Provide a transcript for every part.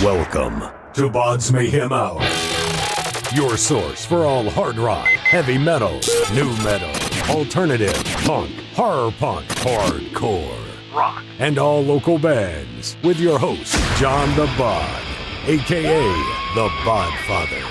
Welcome to BODS Mayhem Hour, your source for all hard rock, heavy metal, new metal, alternative, punk, horror punk, hardcore, rock, and all local bands, with your host, John the Bod, a.k.a. the Bodfather.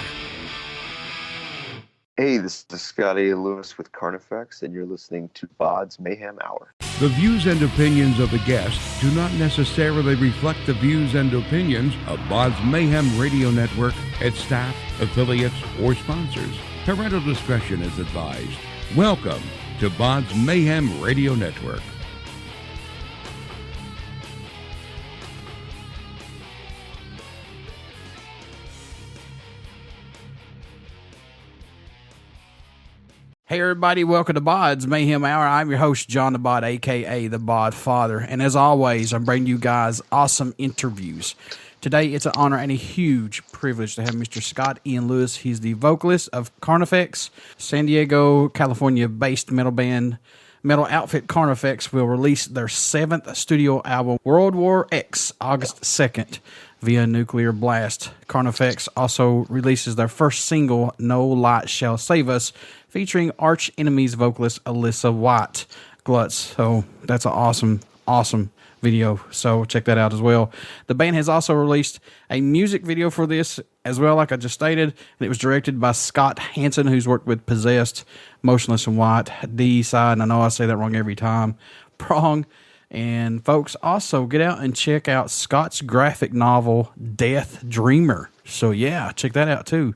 Hey, this is Scotty Lewis with Carnifex, and you're listening to BODS Mayhem Hour. The views and opinions of the guests do not necessarily reflect the views and opinions of BODS Mayhem Radio Network, its staff, affiliates, or sponsors. Parental discretion is advised. Welcome to BODS Mayhem Radio Network. Hey everybody, welcome to BODS Mayhem Hour. I'm your host, John the Bod, a.k.a. the Bodfather. And as always, I'm bringing you guys awesome interviews. Today, it's an honor and a huge privilege to have Mr. Scott Ian Lewis. He's the vocalist of Carnifex, San Diego, California-based metal outfit Carnifex will release their 7th studio album, World War X, August 2nd, via Nuclear Blast. Carnifex also releases their first single, No Light Shall Save Us, featuring Arch Enemy's vocalist Alissa White-Gluz. So that's an awesome video. So check that out as well. The band has also released a music video for this as well, like I just stated, and it was directed by Scott Hansen, who's worked with Possessed, Motionless in White, D-Side, and I know I say that wrong every time, Prong. And folks, also get out and check out Scott's graphic novel, Death Dreamer. So yeah, check that out too.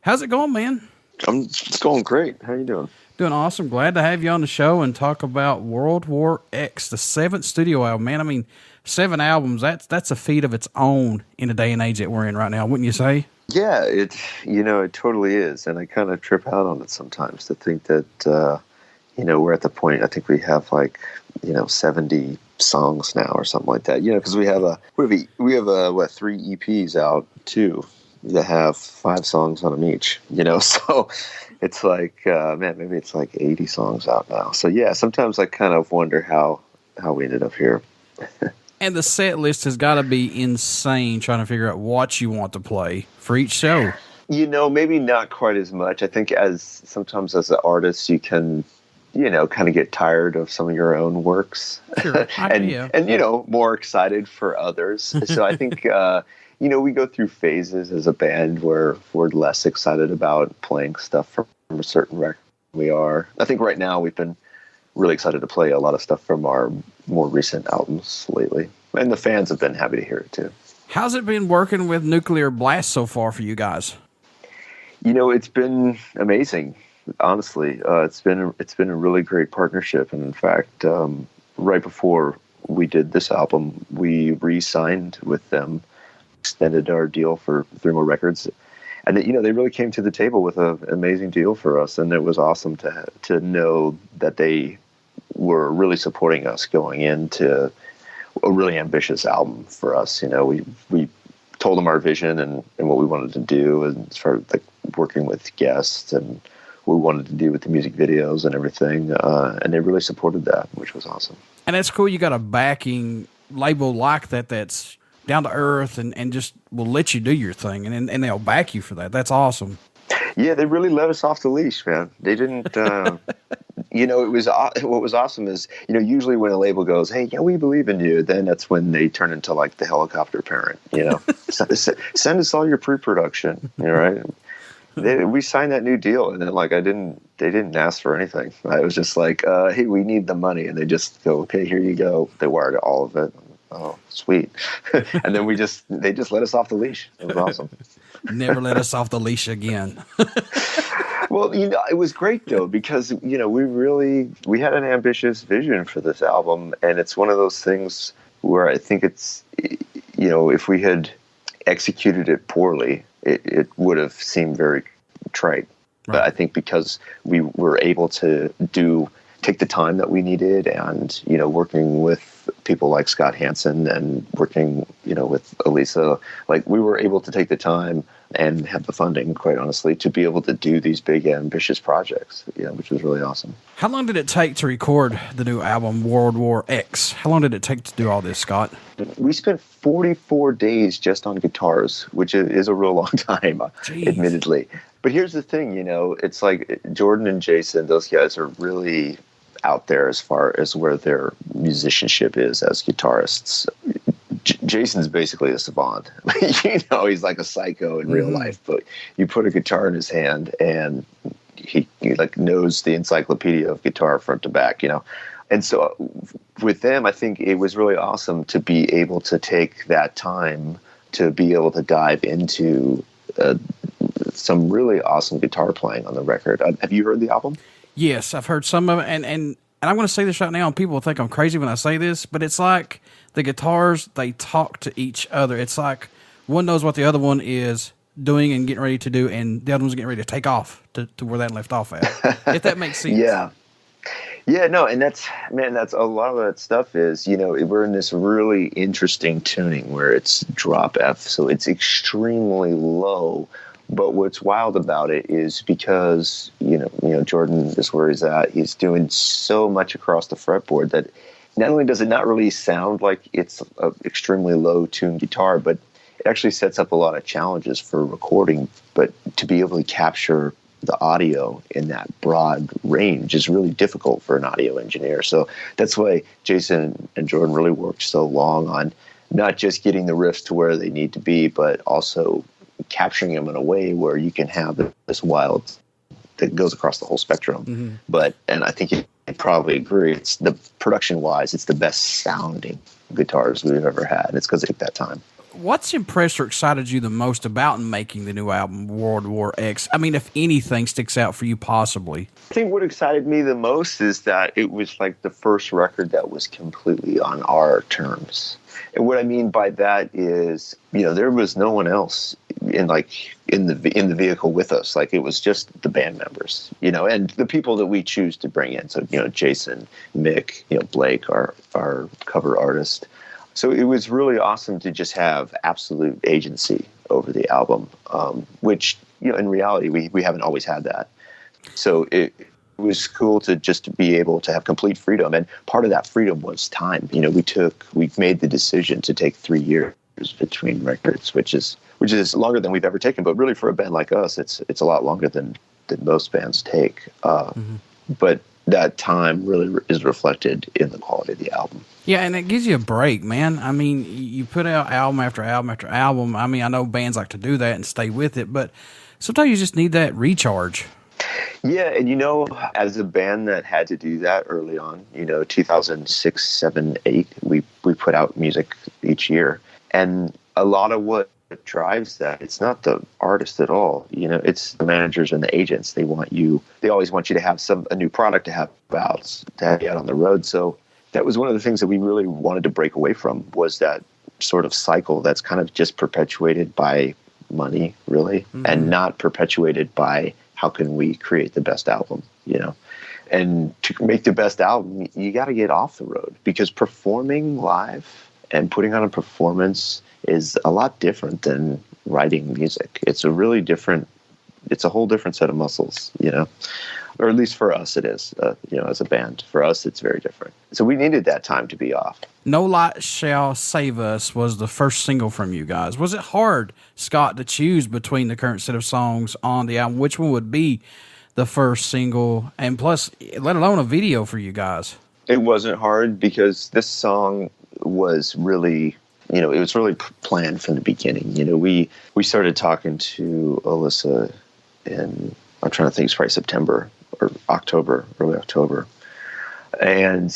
How's it going, man? It's going great. How you doing? Doing awesome. Glad to have you on the show and talk about World War X, the 7th studio album. Man, I mean, 7 albums, that's a feat of its own in the day and age that we're in right now, wouldn't you say? Yeah, it totally is. And I kind of trip out on it sometimes to think that, we're at the point, I think we have 70 songs now or something like that. Because we have 3 EPs out too that have 5 songs on them each, so it's like, maybe it's 80 songs out now. So yeah, sometimes I kind of wonder how we ended up here. And the set list has got to be insane trying to figure out what you want to play for each show. Maybe not quite as much. I think sometimes as an artist, you can, kind of get tired of some of your own works. Sure. and more excited for others. So I think, we go through phases as a band where we're less excited about playing stuff from a certain record than we are. I think right now we've been really excited to play a lot of stuff from our more recent albums lately. And the fans have been happy to hear it too. How's it been working with Nuclear Blast so far for you guys? It's been amazing. Honestly, it's been a really great partnership. And in fact, right before we did this album, we re-signed with them, extended our deal for 3 more records, and they really came to the table with an amazing deal for us, and it was awesome to know that they were really supporting us going into a really ambitious album for us. We told them our vision and what we wanted to do, and started working with guests and what we wanted to do with the music videos and everything, and they really supported that, which was awesome. And it's cool you got a backing label like that that's down to earth and just will let you do your thing, and they'll back you for that. That's awesome. Yeah, they really let us off the leash, man. They didn't. What was awesome is, usually when a label goes, "Hey, yeah, we believe in you," then that's when they turn into the helicopter parent. Send us all your pre-production. Right? We signed that new deal, and then they didn't ask for anything. I was just hey, we need the money, and they just go, "Okay, here you go." They wired all of it. Oh, sweet. And then they just let us off the leash. It was awesome. Never let us off the leash again. Well, it was great though, because, we had an ambitious vision for this album, and it's one of those things where I think it's, if we had executed it poorly, it would have seemed very trite. Right. But I think because we were able to take the time that we needed, and, working with people like Scott Hansen and working, with Alissa, we were able to take the time and have the funding, quite honestly, to be able to do these big, ambitious projects, which was really awesome. How long did it take to record the new album, World War X? How long did it take to do all this, Scott? We spent 44 days just on guitars, which is a real long time, admittedly. But here's the thing, it's like Jordan and Jason, those guys are really out there as far as where their musicianship is as guitarists. Jason's basically a savant. He's like a psycho in real life, but you put a guitar in his hand and he like knows the encyclopedia of guitar front to back, And so with them, I think it was really awesome to be able to take that time to be able to dive into some really awesome guitar playing on the record. Have you heard the album? Yes, I've heard some of it, and I'm going to say this right now, and people will think I'm crazy when I say this, but it's like the guitars, they talk to each other. It's like one knows what the other one is doing and getting ready to do, and the other one's getting ready to take off to where that left off at, if that makes sense. Yeah, no, and that's a lot of that stuff is, we're in this really interesting tuning where it's drop F, so it's extremely low. But what's wild about it is because, Jordan is where he's at. He's doing so much across the fretboard that not only does it not really sound like it's an extremely low-tuned guitar, but it actually sets up a lot of challenges for recording. But to be able to capture the audio in that broad range is really difficult for an audio engineer. So that's why Jason and Jordan really worked so long on not just getting the riffs to where they need to be, but also capturing them in a way where you can have this wild that goes across the whole spectrum. And I think you probably agree, it's the production wise, it's the best sounding guitars we've ever had. It's because it took that time. What's impressed or excited you the most about making the new album, World War X? I mean, if anything sticks out for you, possibly. I think what excited me the most is that it was like the first record that was completely on our terms. And what I mean by that is, there was no one else in the vehicle with us. Like, it was just the band members, and the people that we choose to bring in. So, Jason, Mick, Blake, our cover artist. So it was really awesome to just have absolute agency over the album, which, in reality, we haven't always had that. So it was cool to just be able to have complete freedom. And part of that freedom was time. We made the decision to take 3 years between records, which is longer than we've ever taken. But really, for a band like us, it's a lot longer than most bands take. But that time really is reflected in the quality of the album. Yeah, and it gives you a break, man. I mean, you put out album after album after album. I mean, I know bands like to do that and stay with it, but sometimes you just need that recharge. Yeah, and as a band that had to do that early on, 2006, 7, 8, we put out music each year. And a lot of what drives that, it's not the artist at all. It's the managers and the agents. They always want you to have a new product to have out on the road. So that was one of the things that we really wanted to break away from, was that sort of cycle that's kind of just perpetuated by money, really, and not perpetuated by how can we create the best album, And to make the best album, you got to get off the road, because performing live and putting on a performance is a lot different than writing music. It's a whole different set of muscles, or at least for us it is, as a band. For us, it's very different. So we needed that time to be off. No Light Shall Save Us was the first single from you guys. Was it hard, Scott, to choose between the current set of songs on the album? Which one would be the first single? And plus, let alone a video for you guys. It wasn't hard, because this song was really, it was really planned from the beginning. We started talking to Alissa in, I'm trying to think, it's probably September or October, early October. And,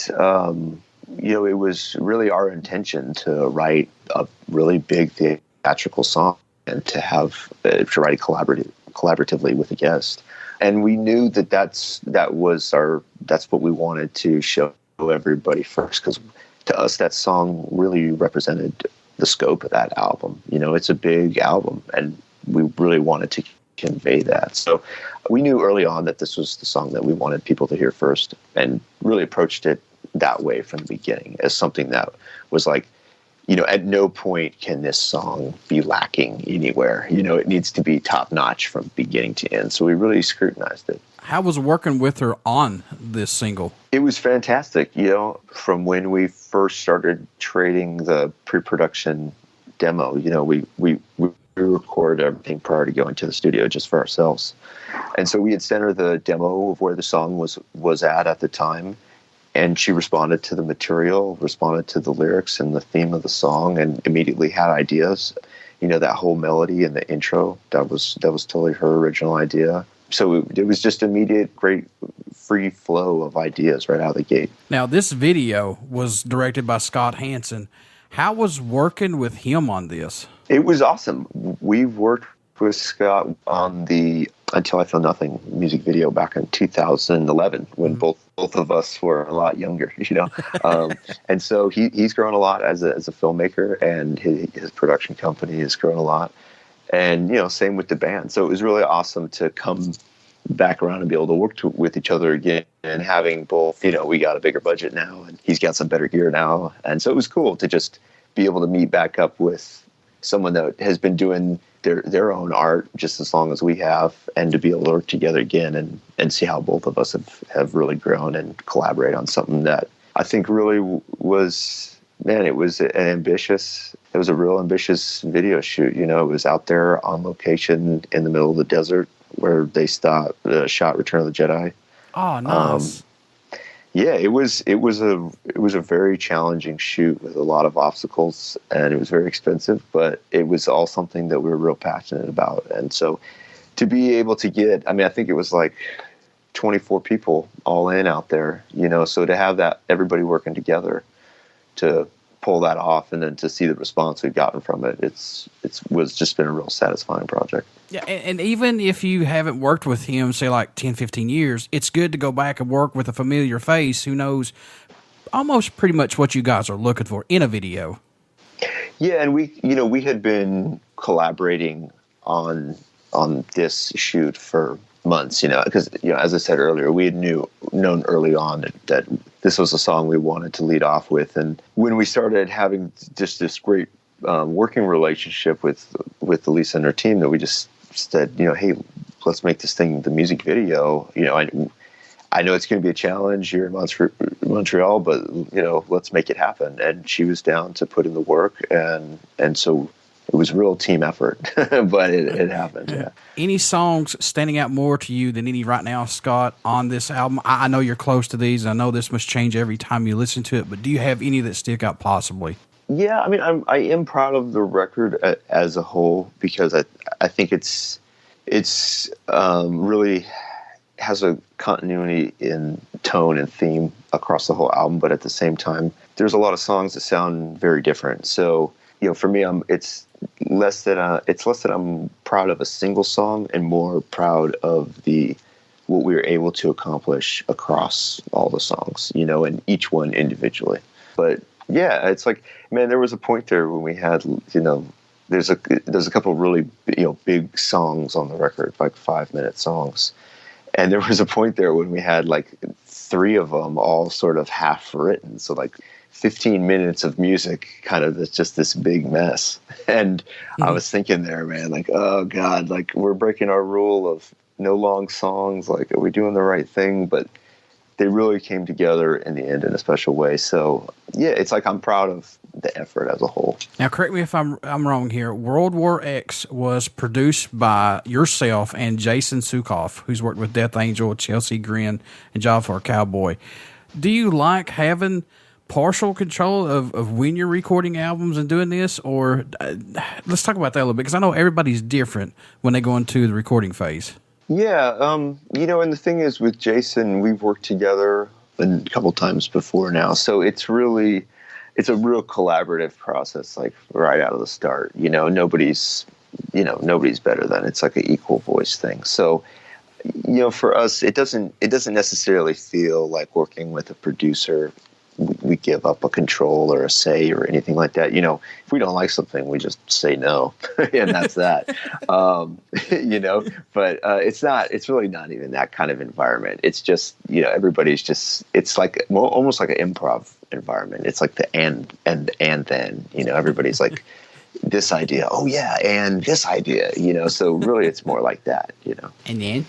it was really our intention to write a really big theatrical song and to write it collaboratively with a guest. And we knew that's what we wanted to show everybody first, because to us, that song really represented the scope of that album. It's a big album, and we really wanted to convey that. So we knew early on that this was the song that we wanted people to hear first, and really approached it that way from the beginning, as something that was like, at no point can this song be lacking anywhere. It needs to be top notch from beginning to end. So we really scrutinized it. How was working with her on this single? It was fantastic. From when we first started trading the pre-production demo, we record everything prior to going to the studio just for ourselves. And so we had sent her the demo of where the song was at the time. And she responded to the material, responded to the lyrics and the theme of the song, and immediately had ideas. That whole melody and the intro, that was totally her original idea. So it was just immediate, great free flow of ideas right out of the gate. Now, this video was directed by Scott Hansen. How was working with him on this? It was awesome. We worked with Scott on the Until I Feel Nothing music video back in 2011 when both of us were a lot younger, and so he's grown a lot as a filmmaker, and his production company has grown a lot. And, same with the band. So it was really awesome to come back around and be able to work with each other again, and having both, we got a bigger budget now and he's got some better gear now. And so it was cool to just be able to meet back up with someone that has been doing their own art just as long as we have, and to be able to work together again and see how both of us have really grown and collaborate on something that I think really was, it was it was a real ambitious video shoot. It was out there on location in the middle of the desert where they shot Return of the Jedi. Oh, nice. It was a very challenging shoot with a lot of obstacles, and it was very expensive, but it was all something that we were real passionate about. And so to be able to get, I think it was like 24 people all in out there, so to have that, everybody working together to pull that off, and then to see the response we've gotten from it, it was just been a real satisfying project. Yeah, and even if you haven't worked with him, say like 10, 15 years, it's good to go back and work with a familiar face who knows almost pretty much what you guys are looking for in a video. Yeah, and we had been collaborating on this shoot for months, because as I said earlier, we had known early on that this was a song we wanted to lead off with. And when we started having just this great working relationship with Alissa and her team, that we just said, hey, let's make this thing the music video. I know it's going to be a challenge here in Montreal, but let's make it happen. And she was down to put in the work, and so it was a real team effort, but it happened. Yeah. Any songs standing out more to you than any right now, Scott, on this album? I know you're close to these. I know this must change every time you listen to it, but do you have any that stick out possibly? Yeah, I am proud of the record as a whole, because I think it's really has a continuity in tone and theme across the whole album, but at the same time, there's a lot of songs that sound very different. So, for me, it's less that I'm proud of a single song, and more proud of what we were able to accomplish across all the songs, and each one individually. But yeah, it's like, man, there was a point there when we had, there's a couple of really, big songs on the record, like 5-minute songs. And there was a point there when we had like 3 of them all sort of half written. So like 15 minutes of music, kind of just this big mess. And I was thinking there, man, like, oh God, like we're breaking our rule of no long songs. Like, are we doing the right thing? But they really came together in the end in a special way. So yeah, it's like, I'm proud of the effort as a whole. Now, correct me if I'm wrong here. World War X was produced by yourself and Jason Sukoff, who's worked with Death Angel, Chelsea Grin, and Job for a Cowboy. Do you like having partial control of when you're recording albums and doing this? Or let's talk about that a little bit, because I know everybody's different when they go into the recording phase. Yeah, and the thing is, with Jason, we've worked together a couple times before now, so it's a real collaborative process, like right out of the start. Nobody's better than, it's like an equal voice thing. So, for us, it doesn't necessarily feel like working with a producer. We give up a control or a say or anything like that. If we don't like something, we just say no, and that's that. But it's really not even that kind of environment. It's just, everybody's just, it's like almost like an improv environment. It's like the and then, everybody's like, this idea, oh yeah, and this idea, so really it's more like that, And then?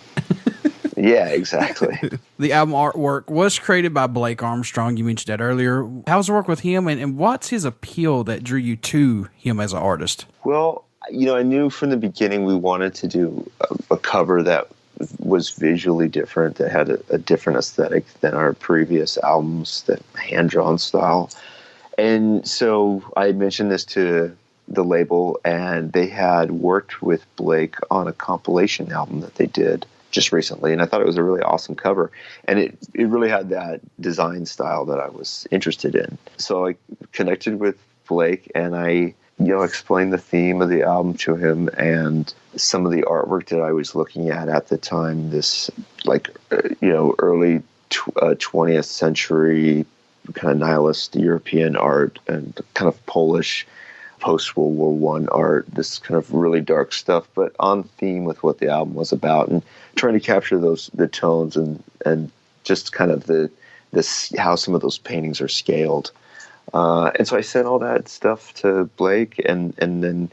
Yeah, exactly. The album artwork was created by Blake Armstrong. You mentioned that earlier. How's the work with him, and what's his appeal that drew you to him as an artist? Well, I knew from the beginning we wanted to do a cover that was visually different, that had a different aesthetic than our previous albums, that hand-drawn style. And so I mentioned this to the label, and they had worked with Blake on a compilation album that they did just recently, and I thought it was a really awesome cover, and it really had that design style that I was interested in. So I connected with Blake, and I explained the theme of the album to him and some of the artwork that I was looking at the time, this early 20th century kind of nihilist European art and kind of Polish post-World War I art, this kind of really dark stuff, but on theme with what the album was about, and trying to capture the tones and just kind of how some of those paintings are scaled. And so I sent all that stuff to Blake, and then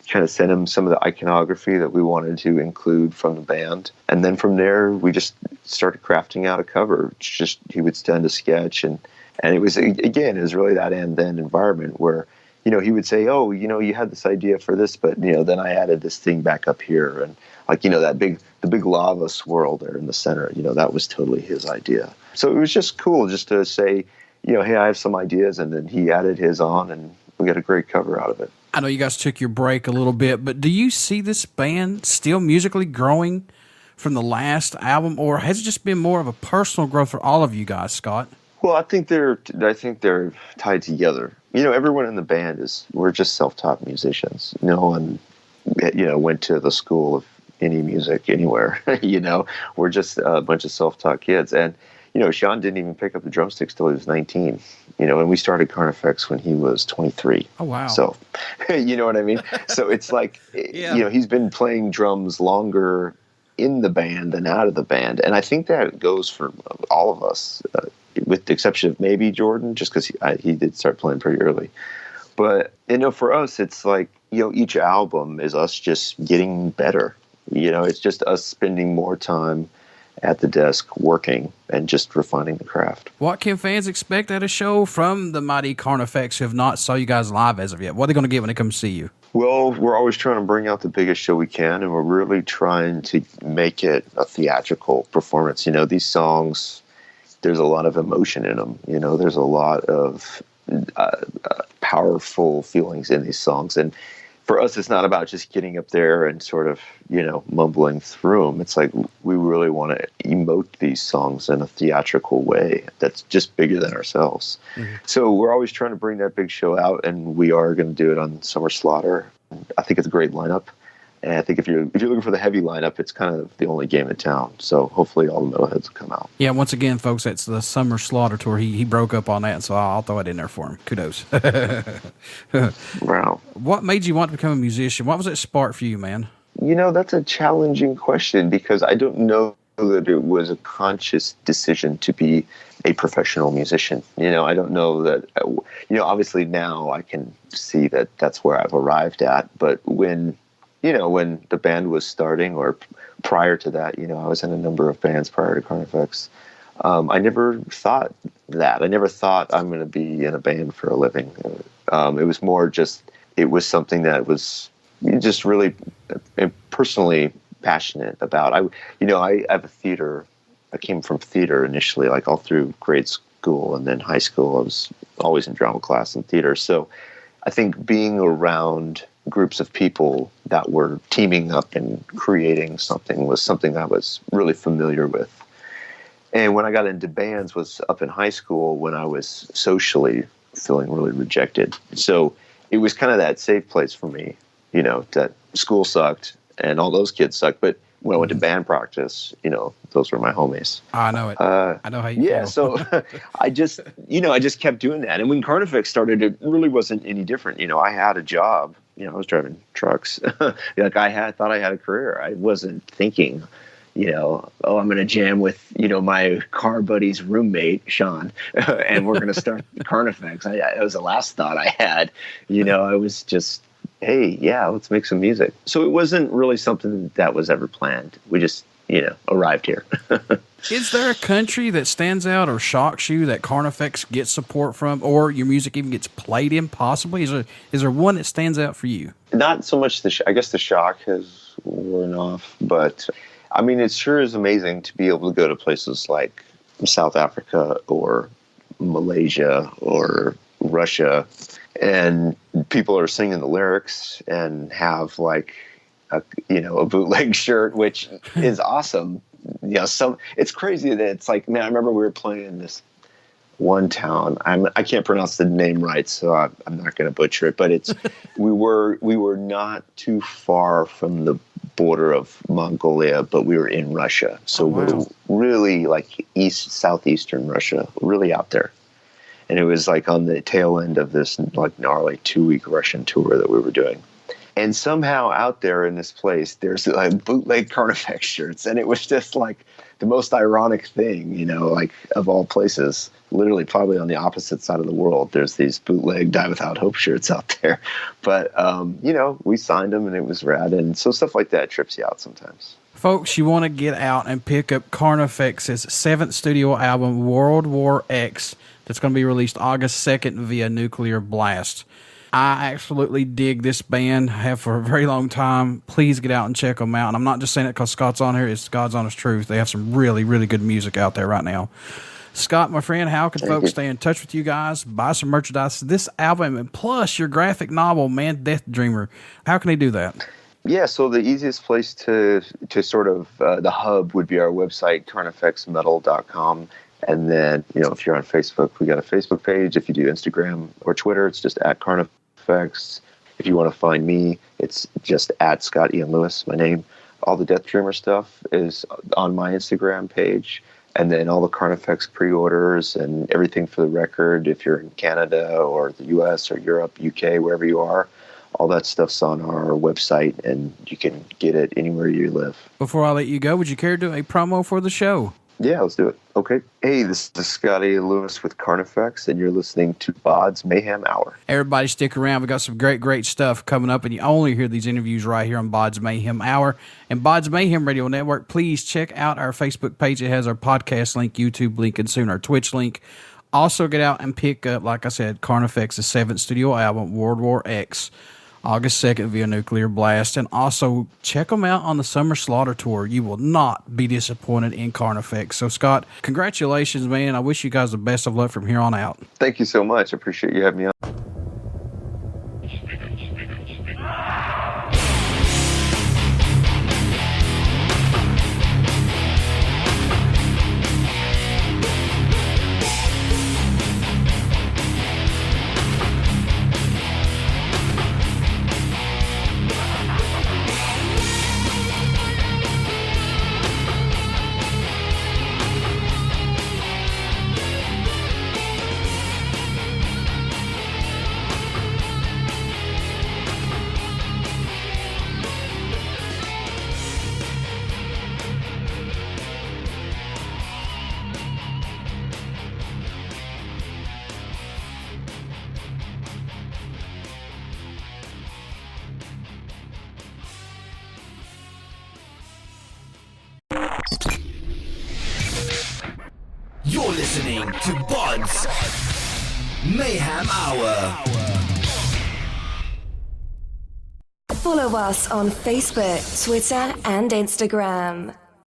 kind of sent him some of the iconography that we wanted to include from the band. And then from there, we just started crafting out a cover. Just he would send a sketch, and it was really that and then environment where, he would say, oh, you had this idea for this, but, then I added this thing back up here. And the big lava swirl there in the center, that was totally his idea. So it was just cool just to say, hey, I have some ideas. And then he added his on, and we got a great cover out of it. I know you guys took your break a little bit, but do you see this band still musically growing from the last album, or has it just been more of a personal growth for all of you guys, Scott? Well, I think they're tied together. Everyone in the band we're just self-taught musicians. No one, went to the school of any music anywhere. We're just a bunch of self-taught kids. And, Sean didn't even pick up the drumsticks till he was 19, and we started Carnifex when he was 23. Oh, wow. So, you know what I mean? So it's like, yeah. He's been playing drums longer in the band than out of the band. And I think that goes for all of us, with the exception of maybe Jordan, just because he did start playing pretty early. But, for us, it's like, each album is us just getting better. It's just us spending more time at the desk working and just refining the craft. What can fans expect at a show from the mighty Carnifex who have not saw you guys live as of yet? What are they going to get when they come see you? Well, we're always trying to bring out the biggest show we can, and we're really trying to make it a theatrical performance. These songs, there's a lot of emotion in them. There's a lot of powerful feelings in these songs. And for us, it's not about just getting up there and sort of, mumbling through them. It's like we really want to emote these songs in a theatrical way that's just bigger than ourselves. Mm-hmm. So we're always trying to bring that big show out, and we are going to do it on Summer Slaughter. I think it's a great lineup. And I think if you're looking for the heavy lineup, it's kind of the only game in town. So hopefully all the metalheads will come out. Yeah, once again, folks, that's the Summer Slaughter tour. He broke up on that, so I'll throw it in there for him. Kudos. Wow. What made you want to become a musician? What was that spark for you, man? That's a challenging question, because I don't know that it was a conscious decision to be a professional musician. I don't know that, obviously now I can see that that's where I've arrived at. But when the band was starting, or prior to that, I was in a number of bands prior to Carnifex. I never thought that. I never thought I'm going to be in a band for a living. It was more just, it was something that was just really personally passionate about. I have a theater. I came from theater initially, like all through grade school, and then high school. I was always in drama class and theater. So I think being around groups of people that were teaming up and creating something was something I was really familiar with. And when I got into bands was up in high school, when I was socially feeling really rejected. So it was kind of that safe place for me, that school sucked and all those kids sucked. But when I went to band practice, those were my homies. I know it. I know how you feel. So I just kept doing that. And when Carnifex started, it really wasn't any different. I had a job. I was driving trucks. I thought I had a career. I wasn't thinking, I'm going to jam with, my car buddy's roommate, Sean, and we're going to start Carnifex. It was the last thought I had. I was just, hey, yeah, let's make some music. So it wasn't really something that was ever planned. We just, arrived here. Is there a country that stands out or shocks you that Carnifex gets support from, or your music even gets played in, possibly? Is there one that stands out for you? Not so much I guess the shock has worn off, but I mean, it sure is amazing to be able to go to places like South Africa or Malaysia or Russia, and people are singing the lyrics and have like a bootleg shirt, which is awesome. It's crazy that it's like, man, I remember we were playing in this one town. I can't pronounce the name right, so I'm not going to butcher it. But we were not too far from the border of Mongolia, but we were in Russia, so we're really like southeastern Russia, really out there. And it was like on the tail end of this like gnarly 2-week Russian tour that we were doing. And somehow out there in this place, there's like bootleg Carnifex shirts. And it was just like the most ironic thing, like of all places, literally probably on the opposite side of the world. There's these bootleg Die Without Hope shirts out there. But, we signed them and it was rad. And so stuff like that trips you out sometimes. Folks, you want to get out and pick up Carnifex's 7th studio album, World War X, that's going to be released August 2nd via Nuclear Blast. I absolutely dig this band, have for a very long time. Please get out and check them out. And I'm not just saying it because Scott's on here. It's God's honest truth. They have some really, really good music out there right now. Scott, my friend, how can folks stay in touch with you guys, buy some merchandise, this album, and plus your graphic novel, Man, Death Dreamer? How can they do that? Yeah, so the easiest place to sort of the hub would be our website, carnifexmetal.com. And then, if you're on Facebook, we got a Facebook page. If you do Instagram or Twitter, it's just at Carnifex. If you want to find me, it's just at Scott Ian Lewis, my name. All the Death Dreamer stuff is on my Instagram page. And then all the Carnifex pre-orders and everything for the record, if you're in Canada or the US or Europe, UK, wherever you are, all that stuff's on our website, and you can get it anywhere you live. Before I let you go, would you care to do a promo for the show? Yeah, let's do it. Okay. Hey, this is Scotty Lewis with Carnifex, and you're listening to BODS Mayhem Hour. Everybody stick around. We got some great stuff coming up, and you only hear these interviews right here on BODS Mayhem Hour and BODS Mayhem Radio Network. Please check out our Facebook page. It has our podcast link, YouTube link, and soon our Twitch link. Also, get out and pick up, like I said, Carnifex's 7th studio album, World War X, August 2nd via Nuclear Blast. And also check them out on the Summer Slaughter Tour. You will not be disappointed in Carnifex. So, Scott, congratulations, man. I wish you guys the best of luck from here on out. Thank you so much. I appreciate you having me on. You're listening to BODS Mayhem Hour. Follow us on Facebook, Twitter, and Instagram.